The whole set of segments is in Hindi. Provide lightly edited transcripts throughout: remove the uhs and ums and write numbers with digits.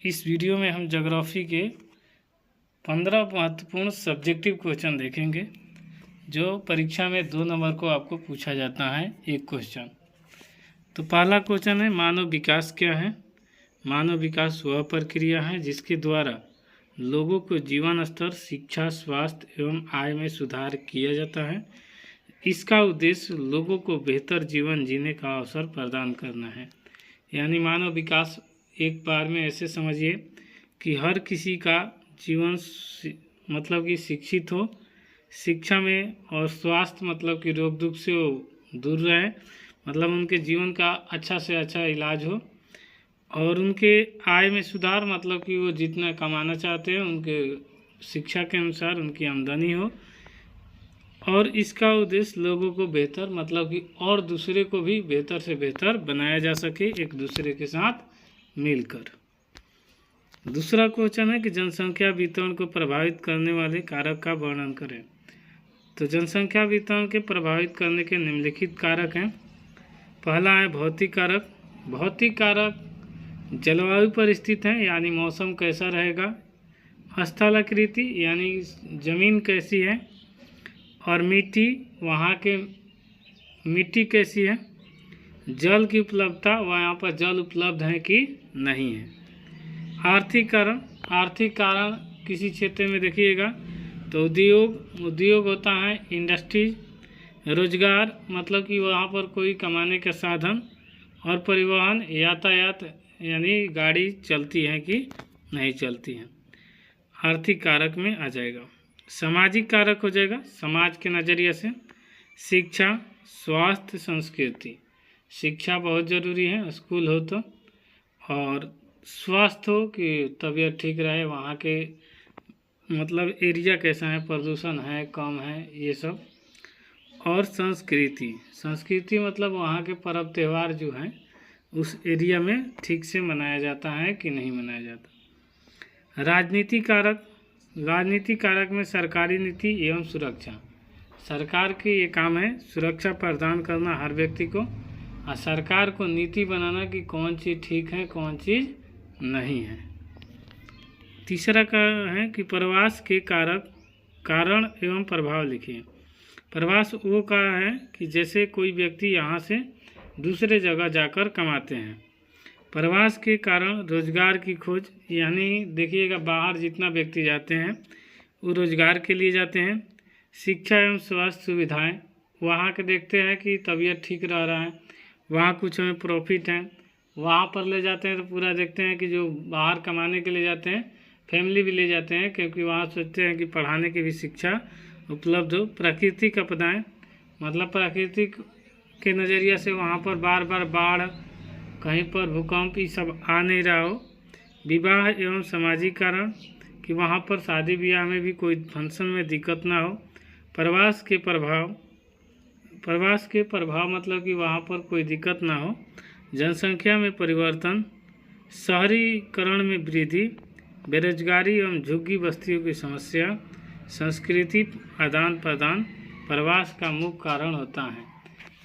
इस वीडियो में हम ज्योग्राफी के 15 महत्वपूर्ण सब्जेक्टिव क्वेश्चन देखेंगे जो परीक्षा में 2 नंबर को आपको पूछा जाता है एक क्वेश्चन। तो पहला क्वेश्चन है, मानव विकास क्या है। मानव विकास वह प्रक्रिया है जिसके द्वारा लोगों को जीवन स्तर, शिक्षा, स्वास्थ्य एवं आय में सुधार किया जाता है। इसका उद्देश्य लोगों को बेहतर जीवन जीने का अवसर प्रदान करना है। यानी मानव विकास एक बार में ऐसे समझिए कि हर किसी का जीवन मतलब कि शिक्षित हो, शिक्षा में, और स्वास्थ्य मतलब कि रोग दुख से वो दूर रहे, मतलब उनके जीवन का अच्छा से अच्छा इलाज हो, और उनके आय में सुधार मतलब कि वो जितना कमाना चाहते हैं उनके शिक्षा के अनुसार उनकी आमदनी हो, और इसका उद्देश्य लोगों को बेहतर मतलब कि और दूसरे को भी बेहतर से बेहतर बनाया जा सके एक दूसरे के साथ मिलकर। दूसरा क्वेश्चन है कि जनसंख्या वितरण को प्रभावित करने वाले कारक का वर्णन करें। तो जनसंख्या वितरण के प्रभावित करने के निम्नलिखित कारक हैं। पहला है भौतिक कारक। भौतिक कारक जलवायु पर स्थित है, यानी मौसम कैसा रहेगा, स्थलाकृति यानी ज़मीन कैसी है, और मिट्टी, वहाँ के मिट्टी कैसी है, जल की उपलब्धता, वहाँ पर जल उपलब्ध है कि नहीं है। आर्थिक कारण, आर्थिक कारण किसी क्षेत्र में देखिएगा तो उद्योग होता है, इंडस्ट्रीज, रोजगार मतलब कि वहाँ पर कोई कमाने का साधन, और परिवहन, यातायात यानी गाड़ी चलती है कि नहीं चलती है, आर्थिक कारक में आ जाएगा। सामाजिक कारक हो जाएगा समाज के नज़रिए से, शिक्षा, स्वास्थ्य, संस्कृति। शिक्षा बहुत ज़रूरी है, स्कूल हो तो, और स्वास्थ्य हो कि तबीयत ठीक रहे, वहाँ के मतलब एरिया कैसा है, प्रदूषण है कम है, ये सब। और संस्कृति, संस्कृति मतलब वहाँ के पर्व त्यौहार जो हैं उस एरिया में ठीक से मनाया जाता है कि नहीं मनाया जाता। राजनीति कारक, राजनीति कारक में सरकारी नीति एवं सुरक्षा। सरकार की ये काम है सुरक्षा प्रदान करना हर व्यक्ति को, और सरकार को नीति बनाना कि कौन चीज़ ठीक है कौन चीज़ नहीं है। तीसरा का है कि प्रवास के कारक, कारण एवं प्रभाव लिखिए। प्रवास वो का है कि जैसे कोई व्यक्ति यहाँ से दूसरे जगह जाकर कमाते हैं। प्रवास के कारण रोजगार की खोज, यानी देखिएगा बाहर जितना व्यक्ति जाते हैं वो रोजगार के लिए जाते हैं। शिक्षा एवं स्वास्थ्य सुविधाएं, वहाँ के देखते हैं कि तबीयत ठीक रह रहा है, वहाँ कुछ हमें प्रॉफिट है, वहाँ पर ले जाते हैं तो पूरा देखते हैं कि जो बाहर कमाने के लिए जाते हैं फैमिली भी ले जाते हैं, क्योंकि वहाँ सोचते हैं कि पढ़ाने की भी शिक्षा उपलब्ध हो। प्राकृतिक आपदाएं मतलब प्राकृतिक के नज़रिए से वहाँ पर बार बार बाढ़, कहीं पर भूकंप, ये सब आ नहीं रहा हो। विवाह एवं सामाजिक कारण कि वहाँ पर शादी ब्याह में भी कोई फंक्शन में दिक्कत ना हो। प्रवास के प्रभाव, प्रवास के प्रभाव मतलब कि वहाँ पर कोई दिक्कत ना हो। जनसंख्या में परिवर्तन, शहरीकरण में वृद्धि, बेरोजगारी एवं झुग्गी बस्तियों की समस्या, संस्कृति आदान प्रदान प्रवास का मुख्य कारण होता है।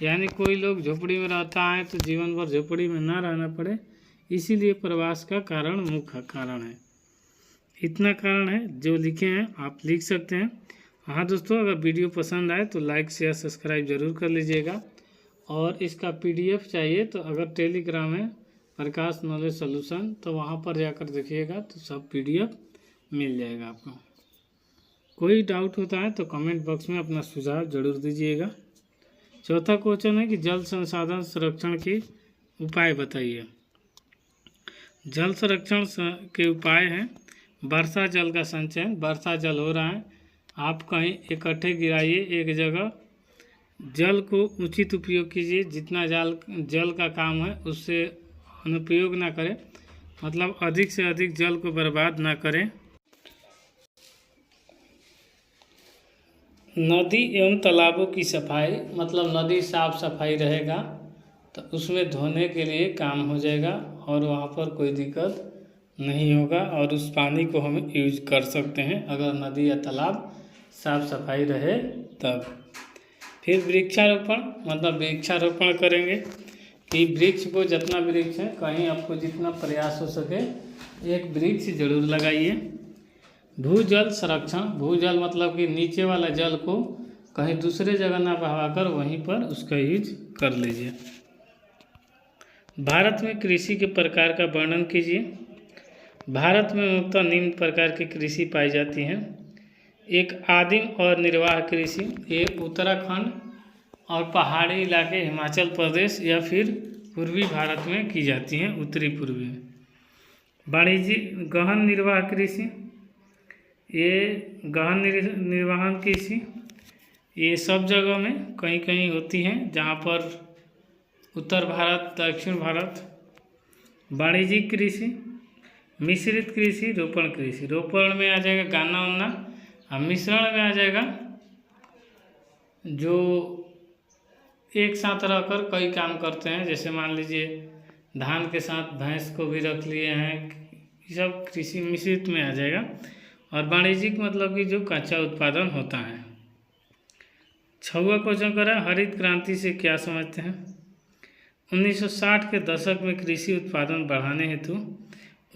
यानी कोई लोग झोपड़ी में रहता है तो जीवन भर झोपड़ी में ना रहना पड़े, इसीलिए प्रवास का कारण मुख्य कारण है। इतना कारण है जो लिखे हैं आप लिख सकते हैं। हाँ दोस्तों, अगर वीडियो पसंद आए तो लाइक शेयर सब्सक्राइब जरूर कर लीजिएगा, और इसका PDF चाहिए तो अगर टेलीग्राम है प्रकाश नॉलेज सॉल्यूशन, तो वहाँ पर जाकर देखिएगा तो सब PDF मिल जाएगा आपको। कोई डाउट होता है तो कमेंट बॉक्स में अपना सुझाव जरूर दीजिएगा। चौथा क्वेश्चन है कि जल संसाधन संरक्षण के उपाय बताइए। जल संरक्षण के उपाय हैं वर्षा जल का संचयन। वर्षा जल हो रहा है, आप कहीं इकट्ठे गिराइए एक जगह, जल को उचित उपयोग कीजिए। जितना जल का काम है उससे अनुपयोग ना करें, मतलब अधिक से अधिक जल को बर्बाद ना करें। नदी एवं तालाबों की सफाई, मतलब नदी साफ सफाई रहेगा तो उसमें धोने के लिए काम हो जाएगा और वहाँ पर कोई दिक्कत नहीं होगा, और उस पानी को हम यूज कर सकते हैं अगर नदी या तालाब साफ सफाई रहे तब। फिर वृक्षारोपण, मतलब वृक्षारोपण करेंगे कि वृक्ष को, जितना वृक्ष है कहीं आपको जितना प्रयास हो सके एक वृक्ष जरूर लगाइए। भूजल संरक्षण, भूजल मतलब कि नीचे वाला जल को कहीं दूसरे जगह ना बहाकर वहीं पर उसका यूज कर लीजिए। भारत में कृषि के प्रकार का वर्णन कीजिए। भारत में मुख्यतः निम्न प्रकार की कृषि पाई जाती हैं। एक आदिम और निर्वाह कृषि, ये उत्तराखंड और पहाड़ी इलाके हिमाचल प्रदेश या फिर पूर्वी भारत में की जाती हैं, उत्तरी पूर्वी में। वाणिज्यिक गहन निर्वाह कृषि, ये गहन निर्वहन कृषि ये सब जगह में कहीं कहीं होती हैं, जहाँ पर उत्तर भारत, दक्षिण भारत। वाणिज्यिक कृषि, मिश्रित कृषि, रोपण कृषि। रोपण में आ जाएगा गन्ना उन्ना, और मिश्रण में आ जाएगा जो एक साथ रहकर कई काम करते हैं, जैसे मान लीजिए धान के साथ भैंस को भी रख लिए हैं, ये सब कृषि मिश्रित में आ जाएगा। और वाणिज्यिक मतलब कि जो कच्चा उत्पादन होता है। 6वां क्वेश्चन करें, हरित क्रांति से क्या समझते हैं। 1960 के दशक में कृषि उत्पादन बढ़ाने हेतु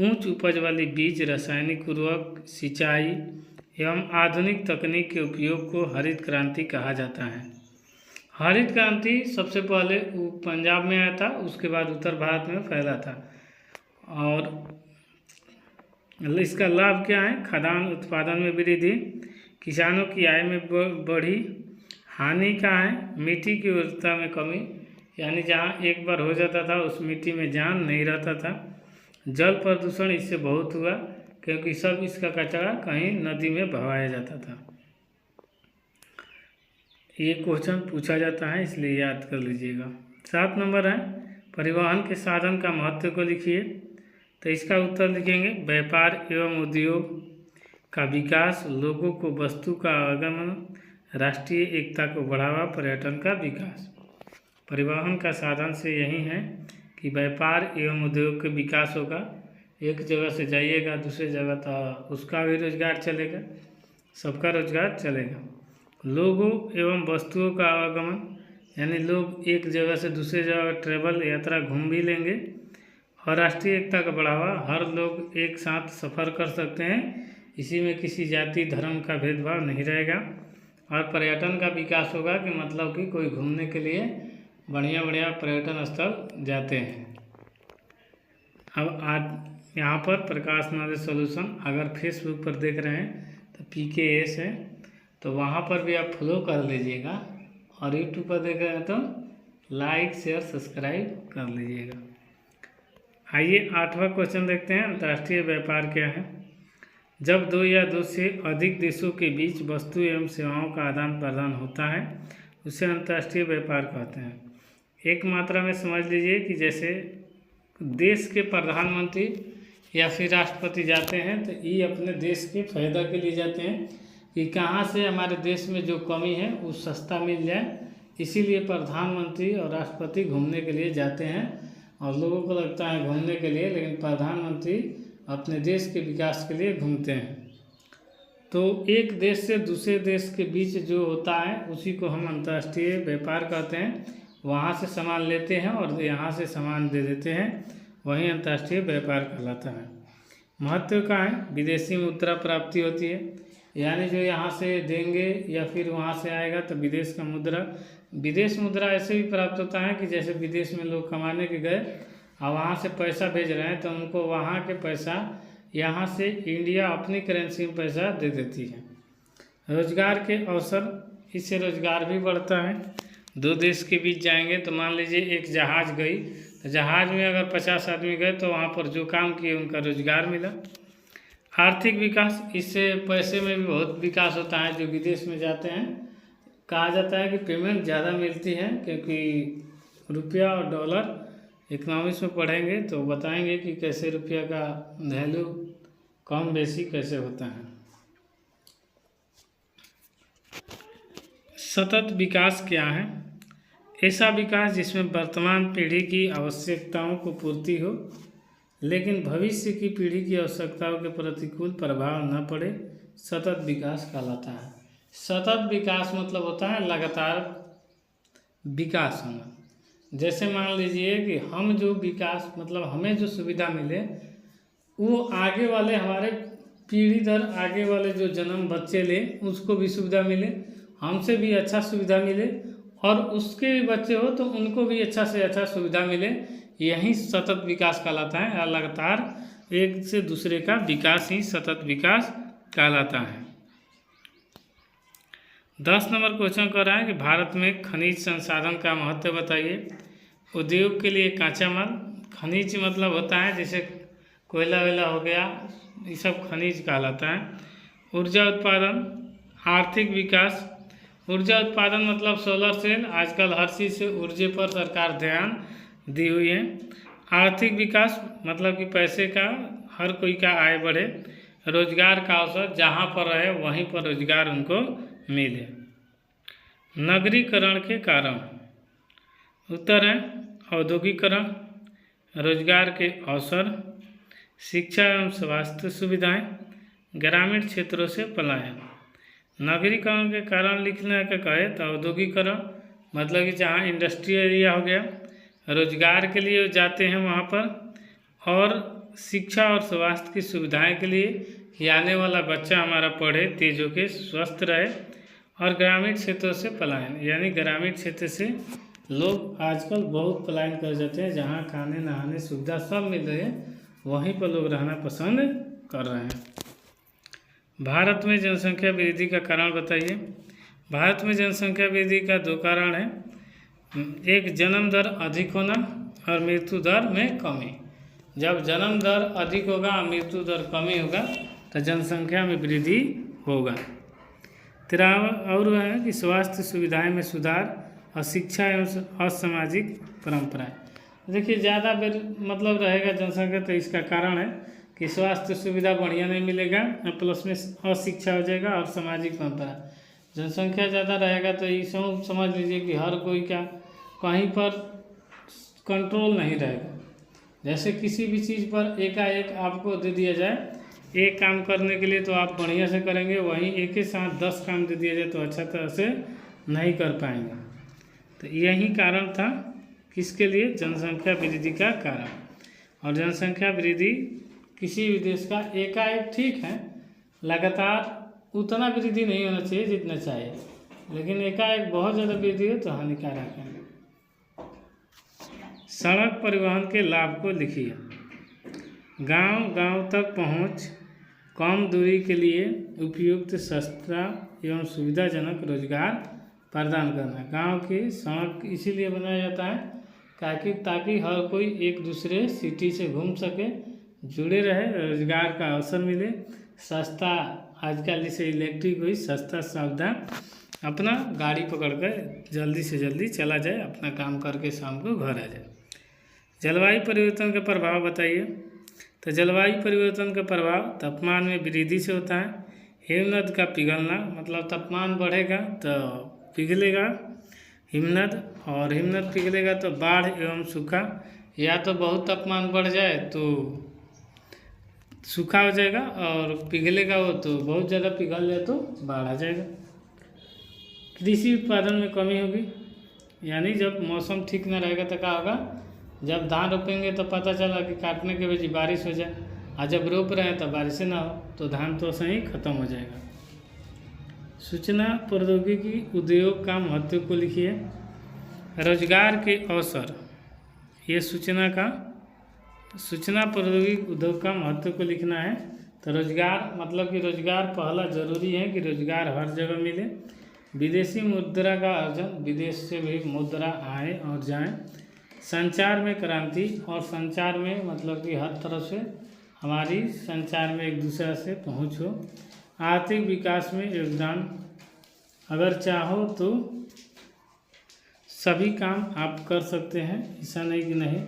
उच्च उपज वाली बीज, रासायनिक उर्वरक, सिंचाई एवं आधुनिक तकनीक के उपयोग को हरित क्रांति कहा जाता है। हरित क्रांति सबसे पहले पंजाब में आया था, उसके बाद उत्तर भारत में फैला था। और इसका लाभ क्या है, खाद्यान्न उत्पादन में वृद्धि, किसानों की आय में बढ़ी। हानि का है, मिट्टी की उर्वरता में कमी, यानी जहाँ एक बार हो जाता था उस मिट्टी में जान नहीं रहता था। जल प्रदूषण इससे बहुत हुआ, क्योंकि सब इसका कचरा कहीं नदी में बहाया जाता था। ये क्वेश्चन पूछा जाता है, इसलिए याद कर लीजिएगा। 7 नंबर है, परिवहन के साधन का महत्व को लिखिए। तो इसका उत्तर लिखेंगे, व्यापार एवं उद्योग का विकास, लोगों को वस्तु का आवागमन, राष्ट्रीय एकता को बढ़ावा, पर्यटन का विकास। परिवहन का साधन से यही है कि व्यापार एवं उद्योग का विकास होगा। एक जगह से जाइएगा दूसरे जगह तो उसका भी रोजगार चलेगा, सबका रोजगार चलेगा। लोगों एवं वस्तुओं का आवागमन, यानी लोग एक जगह से दूसरे जगह ट्रेवल यात्रा घूम भी लेंगे। और राष्ट्रीय एकता का बढ़ावा, हर लोग एक साथ सफ़र कर सकते हैं, इसी में किसी जाति धर्म का भेदभाव नहीं रहेगा। और पर्यटन का विकास होगा कि मतलब कि कोई घूमने के लिए बढ़िया बढ़िया पर्यटन स्थल जाते हैं। अब आज यहाँ पर प्रकाश नॉलेज सॉल्यूशन अगर फेसबुक पर देख रहे हैं तो PKS है, तो वहाँ पर भी आप फॉलो कर लीजिएगा। और यूट्यूब पर देख रहे हैं तो लाइक शेयर सब्सक्राइब कर लीजिएगा। आइए 8वां क्वेश्चन देखते हैं, अंतर्राष्ट्रीय व्यापार क्या है। जब 2 या 2 से अधिक देशों के बीच वस्तु एवं सेवाओं का आदान प्रदान होता है उसे अंतर्राष्ट्रीय व्यापार कहते हैं। एक मात्रा में समझ लीजिए कि जैसे देश के प्रधानमंत्री या फिर राष्ट्रपति जाते हैं तो ये अपने देश के फायदा के लिए जाते हैं कि कहाँ से हमारे देश में जो कमी है वो सस्ता मिल जाए, इसीलिए प्रधानमंत्री और राष्ट्रपति घूमने के लिए जाते हैं। और लोगों को लगता है घूमने के लिए, लेकिन प्रधानमंत्री अपने देश के विकास के लिए घूमते हैं। तो एक देश से दूसरे देश के बीच जो होता है उसी को हम अंतर्राष्ट्रीय व्यापार कहते हैं। वहाँ से सामान लेते हैं और यहाँ से सामान दे देते हैं, वही अंतर्राष्ट्रीय व्यापार कहलाता है। महत्व का है, विदेशी मुद्रा प्राप्ति होती है, यानी जो यहाँ से देंगे या फिर वहाँ से आएगा तो विदेश का मुद्रा, विदेश मुद्रा ऐसे भी प्राप्त होता है कि जैसे विदेश में लोग कमाने के गए और वहाँ से पैसा भेज रहे हैं तो उनको वहाँ के पैसा यहाँ से इंडिया अपनी करेंसी में पैसा दे देती है। रोजगार के अवसर, इससे रोजगार भी बढ़ता है। 2 देश के बीच जाएंगे तो मान लीजिए एक जहाज़ गई, तो जहाज़ में अगर 50 आदमी गए तो वहाँ पर जो काम किए उनका रोजगार मिला। आर्थिक विकास, इससे पैसे में भी बहुत विकास होता है। जो विदेश में जाते हैं कहा जाता है कि पेमेंट ज़्यादा मिलती है, क्योंकि रुपया और डॉलर इकोनॉमिक्स में पढ़ेंगे तो बताएंगे कि कैसे रुपया का वैल्यू कम बेसी कैसे होता है। सतत विकास क्या है। ऐसा विकास जिसमें वर्तमान पीढ़ी की आवश्यकताओं को पूर्ति हो, लेकिन भविष्य की पीढ़ी की आवश्यकताओं के प्रतिकूल प्रभाव न पड़े, सतत विकास कहलाता है। सतत विकास मतलब होता है लगातार विकास होना। जैसे मान लीजिए कि हम जो विकास मतलब हमें जो सुविधा मिले वो आगे वाले हमारे पीढ़ी दर आगे वाले जो जन्म बच्चे ले उसको भी सुविधा मिले, हमसे भी अच्छा सुविधा मिले, और उसके भी बच्चे हो तो उनको भी अच्छा से अच्छा सुविधा मिले। यही सतत विकास कहलाता है। लगातार एक से दूसरे का विकास ही सतत विकास कहलाता है। 10 नंबर क्वेश्चन कर रहा है कि भारत में खनिज संसाधन का महत्व बताइए। उद्योग के लिए कच्चा माल, खनिज मतलब होता है जैसे कोयला वेला हो गया, ये सब खनिज कहलाता है। ऊर्जा उत्पादन, आर्थिक विकास, ऊर्जा उत्पादन मतलब सोलर सेल, आजकल हर चीज़ से ऊर्जा पर सरकार ध्यान दी हुई है। आर्थिक विकास मतलब कि पैसे का हर कोई का आय बढ़े, रोजगार का अवसर जहाँ पर रहे वहीं पर रोजगार उनको मिले। नगरीकरण के कारण, उत्तर है औद्योगिकरण, रोजगार के अवसर, शिक्षा एवं स्वास्थ्य सुविधाएं, ग्रामीण क्षेत्रों से पलायन। नगरीकरण के कारण लिखने का कहे तो औद्योगिकरण मतलब कि जहाँ इंडस्ट्रियल एरिया हो गया, रोजगार के लिए जाते हैं वहाँ पर, और शिक्षा और स्वास्थ्य की सुविधाएं के लिए कि आने वाला बच्चा हमारा पढ़े, तेज होके स्वस्थ रहे। और ग्रामीण क्षेत्रों से पलायन यानी ग्रामीण क्षेत्र से लोग आजकल बहुत पलायन कर जाते हैं, जहाँ खाने नहाने सुविधा सब मिल रही है वहीं पर लोग रहना पसंद कर रहे हैं। भारत में जनसंख्या वृद्धि का कारण बताइए। भारत में जनसंख्या वृद्धि का 2 कारण है, एक जन्म दर अधिक होना और मृत्यु दर में कमी। जब जन्म दर अधिक होगा और मृत्यु दर कमी होगा तो जनसंख्या में वृद्धि होगा। 13 और है कि स्वास्थ्य सुविधाएं में सुधार और शिक्षा एवं असामाजिक परंपराएं। देखिए ज़्यादा बेर मतलब रहेगा जनसंख्या तो इसका कारण है कि स्वास्थ्य सुविधा बढ़िया नहीं मिलेगा, प्लस में अशिक्षा हो जाएगा और सामाजिक परंपरा। जनसंख्या ज़्यादा रहेगा तो ये समझ लीजिए कि हर कोई का कहीं पर कंट्रोल नहीं रहेगा। जैसे किसी भी चीज़ पर एकाएक आपको दे दिया जाए, एक काम करने के लिए तो आप बढ़िया से करेंगे, वहीं एक ही साथ 10 काम दे दिया जाए तो अच्छा तरह से नहीं कर पाएंगे। तो यही कारण था किसके लिए, जनसंख्या वृद्धि का कारण। और जनसंख्या वृद्धि किसी भी देश का एकाएक ठीक है, लगातार उतना वृद्धि नहीं होना चाहिए जितना चाहिए, लेकिन एकाएक बहुत ज़्यादा वृद्धि हो तो हानिकारक है। सड़क परिवहन के लाभ को लिखिए। गांव तक पहुंच, कम दूरी के लिए उपयुक्त, सस्ता एवं सुविधाजनक रोजगार प्रदान करना। गांव की सड़क इसीलिए बनाया जाता है ताकि हर कोई एक दूसरे सिटी से घूम सके, जुड़े रहे, रोजगार का अवसर मिले, सस्ता, आजकल जैसे इलेक्ट्रिक हुई, सस्ता सुविधा, अपना गाड़ी पकड़ कर जल्दी से जल्दी चला जाए, अपना काम करके शाम को घर आ जाए। जलवायु परिवर्तन का प्रभाव बताइए। तो जलवायु परिवर्तन का प्रभाव तापमान में वृद्धि से होता है। हिमनद का पिघलना मतलब तापमान बढ़ेगा तो पिघलेगा हिमनद, और हिमनद पिघलेगा तो बाढ़ एवं सूखा, या तो बहुत तापमान बढ़ जाए तो सूखा हो जाएगा, और पिघलेगा वो तो बहुत ज़्यादा पिघल जाए तो बाढ़ आ जाएगा। कृषि उत्पादन में कमी होगी, यानी जब मौसम ठीक ना रहेगा तो क्या होगा, जब धान रोपेंगे तो पता चला कि काटने के वजह बारिश हो जाए, और जब रोप रहे हैं तो बारिश ना हो तो धान तो सही खत्म हो जाएगा। सूचना प्रौद्योगिकी उद्योग का महत्व को लिखिए। रोजगार के अवसर, ये सूचना प्रौद्योगिकी उद्योग का महत्व को लिखना है। तो रोजगार मतलब कि रोजगार पहला जरूरी है कि रोजगार हर जगह मिले। विदेशी मुद्रा का अर्जन, विदेश से भी मुद्रा आए और जाए। संचार में क्रांति, और संचार में मतलब कि हर तरफ से हमारी संचार में एक दूसरे से पहुँच हो। आर्थिक विकास में योगदान, अगर चाहो तो सभी काम आप कर सकते हैं, ऐसा नहीं कि नहीं।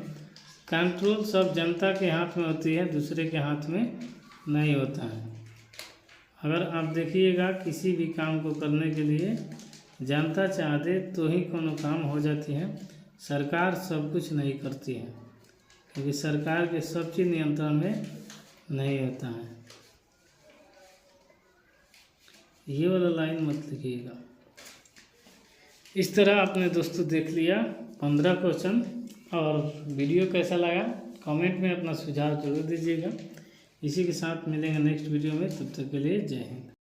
कंट्रोल सब जनता के हाथ में होती है, दूसरे के हाथ में नहीं होता है। अगर आप देखिएगा किसी भी काम को करने के लिए जनता चाह दे तो ही कोनो काम हो जाती है, सरकार सब कुछ नहीं करती है, क्योंकि सरकार के सब चीज़ नियंत्रण में नहीं होता है। ये वाला लाइन मत लिखिएगा। इस तरह आपने दोस्तों देख लिया 15 क्वेश्चन। और वीडियो कैसा लगा कमेंट में अपना सुझाव जरूर दीजिएगा। इसी के साथ मिलेंगे नेक्स्ट वीडियो में, तब तक के लिए जय हिंद।